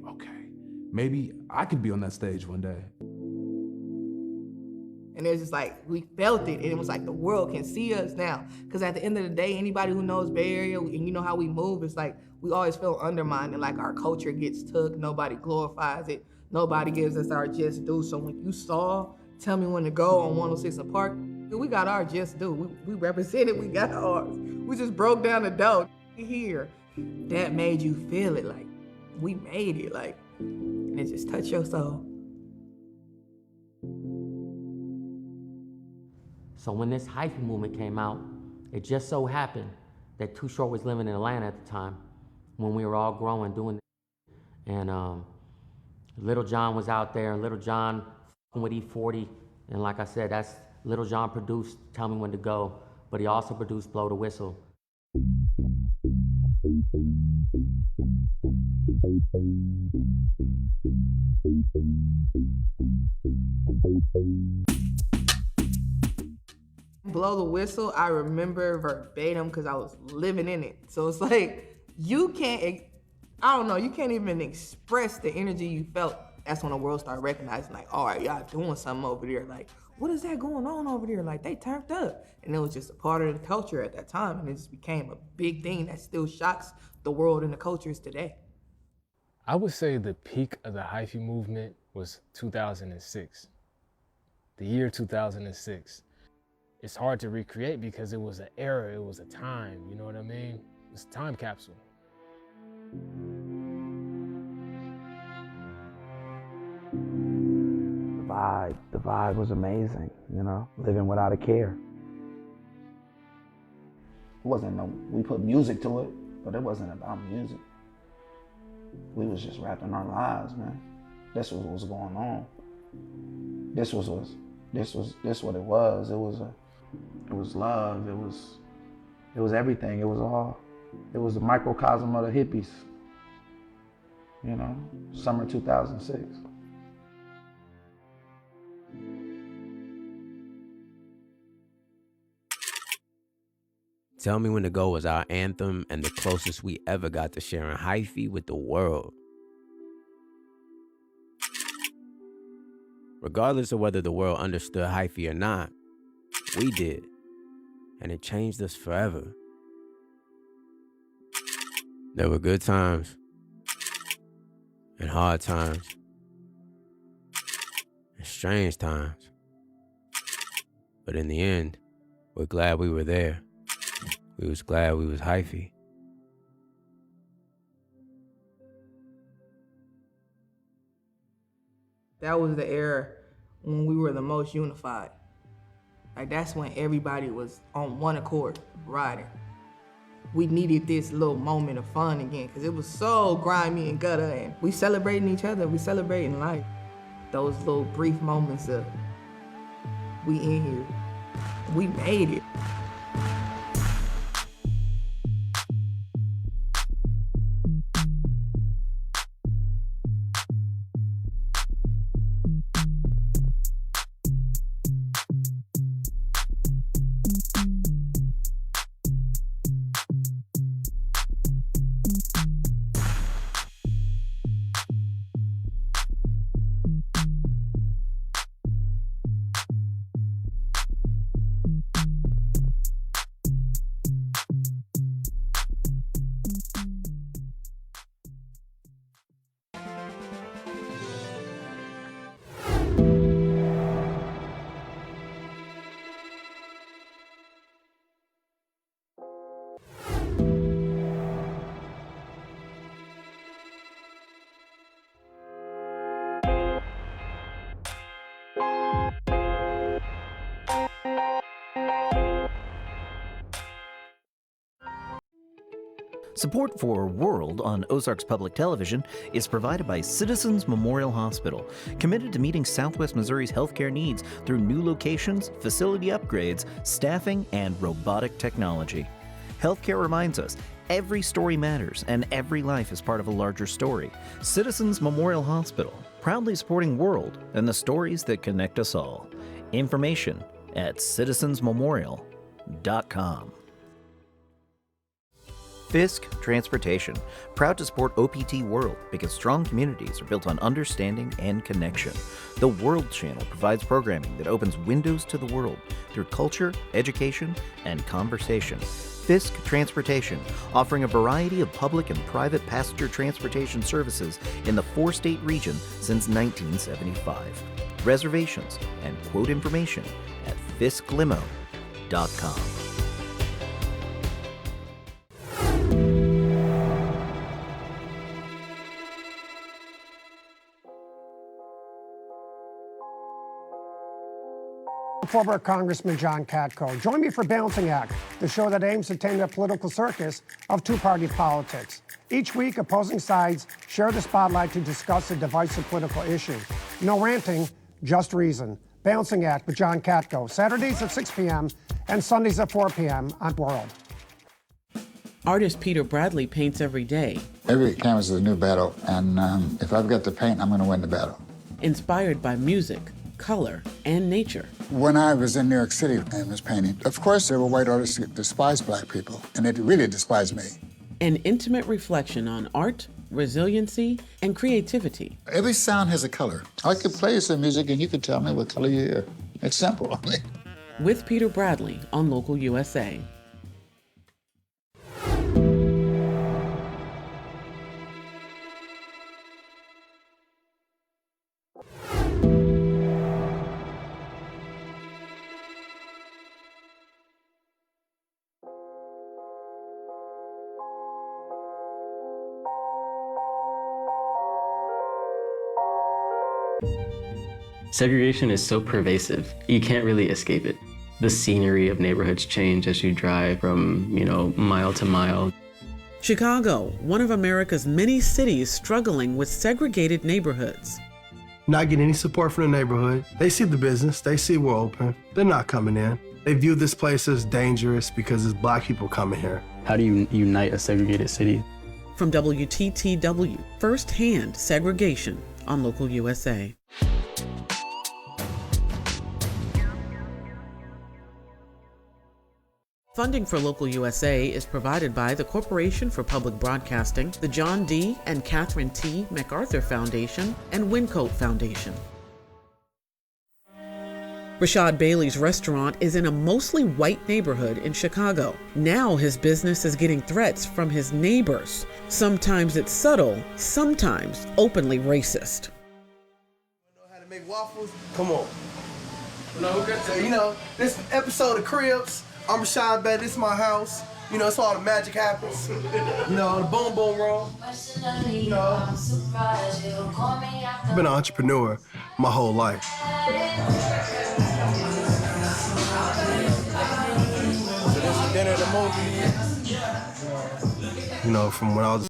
damn, okay, maybe I could be on that stage one day. And it's just like, we felt it, and it was like the world can see us now. Because at the end of the day, anybody who knows Bay Area, and you know how we move, it's like we always feel undermined, and like our culture gets took, nobody glorifies it, nobody gives us our just due. So when you saw Tell Me When to Go on 106 and Park, we got our just due. We represented, we got ours. We just broke down the door here. That made you feel it, like, we made it, like, and it just touched your soul. So when this hyphy movement came out, it just so happened that Too Short was living in Atlanta at the time when we were all growing, doing it. And Little John was out there, and Little John with E40. And like I said, that's Little John produced Tell Me When to Go, but he also produced Blow the Whistle. Blow the Whistle, I remember verbatim because I was living in it. So it's like, you can't, I don't know, you can't even express the energy you felt. That's when the world started recognizing, like, all right, y'all doing something over there. Like, what is that going on over there? Like, they turned up. And it was just a part of the culture at that time, and it just became a big thing that still shocks the world and the cultures today. I would say the peak of the hyphy movement was 2006, the year 2006. It's hard to recreate because it was an era, it was a time, you know what I mean? It's a time capsule. The vibe was amazing, you know, living without a care. It wasn't we put music to it, but it wasn't about music. We was just rapping our lives, man. This was what was going on. This what it was. It was love. It was everything. It was a microcosm of the hippies. You know, summer 2006. Tell Me When to Go was our anthem and the closest we ever got to sharing hyphy with the world. Regardless of whether the world understood hyphy or not, we did, and it changed us forever. There were good times and hard times and strange times, but in the end, we're glad we were there. We was glad we was hyphy. That was the era when we were the most unified. Like, that's when everybody was on one accord, riding. We needed this little moment of fun again, because it was so grimy and gutter, and we celebrating each other, we celebrating life. Those little brief moments of, we in here, we made it. Support for World on Ozarks Public Television is provided by Citizens Memorial Hospital, committed to meeting Southwest Missouri's healthcare needs through new locations, facility upgrades, staffing, and robotic technology. Healthcare reminds us every story matters and every life is part of a larger story. Citizens Memorial Hospital, proudly supporting World and the stories that connect us all. Information at citizensmemorial.com. Fisk Transportation, proud to support OPT World because strong communities are built on understanding and connection. The World Channel provides programming that opens windows to the world through culture, education, and conversation. Fisk Transportation, offering a variety of public and private passenger transportation services in the 4-state region since 1975. Reservations and quote information at fisklimo.com. Former Congressman John Katko. Join me for Balancing Act, the show that aims to tame the political circus of two-party politics. Each week, opposing sides share the spotlight to discuss a divisive political issue. No ranting, just reason. Balancing Act with John Katko, Saturdays at 6 p.m. and Sundays at 4 p.m. on World. Artist Peter Bradley paints every day. Every canvas is a new battle, and if I've got to paint, I'm going to win the battle. Inspired by music, color, and nature. When I was in New York City and was painting, of course there were white artists who despised black people, and they really despised me. An intimate reflection on art, resiliency, and creativity. Every sound has a color. I could play some music and you could tell me what color you hear. It's simple. With Peter Bradley on Local USA. Segregation is so pervasive, you can't really escape it. The scenery of neighborhoods change as you drive from, mile to mile. Chicago, one of America's many cities struggling with segregated neighborhoods. Not getting any support from the neighborhood. They see the business, they see we're open. They're not coming in. They view this place as dangerous because it's black people coming here. How do you unite a segregated city? From WTTW, firsthand segregation on Local USA. Funding for Local USA is provided by the Corporation for Public Broadcasting, the John D. and Catherine T. MacArthur Foundation, and Wincoat Foundation. Rashad Bailey's restaurant is in a mostly white neighborhood in Chicago. Now his business is getting threats from his neighbors. Sometimes it's subtle, sometimes openly racist. Know how to make waffles? Come on. So, this episode of Cribs, I'm Rashad Bailey, this is my house. It's where all the magic happens. The boom boom room. I've been an entrepreneur my whole life. So this is dinner at the movie. From when I was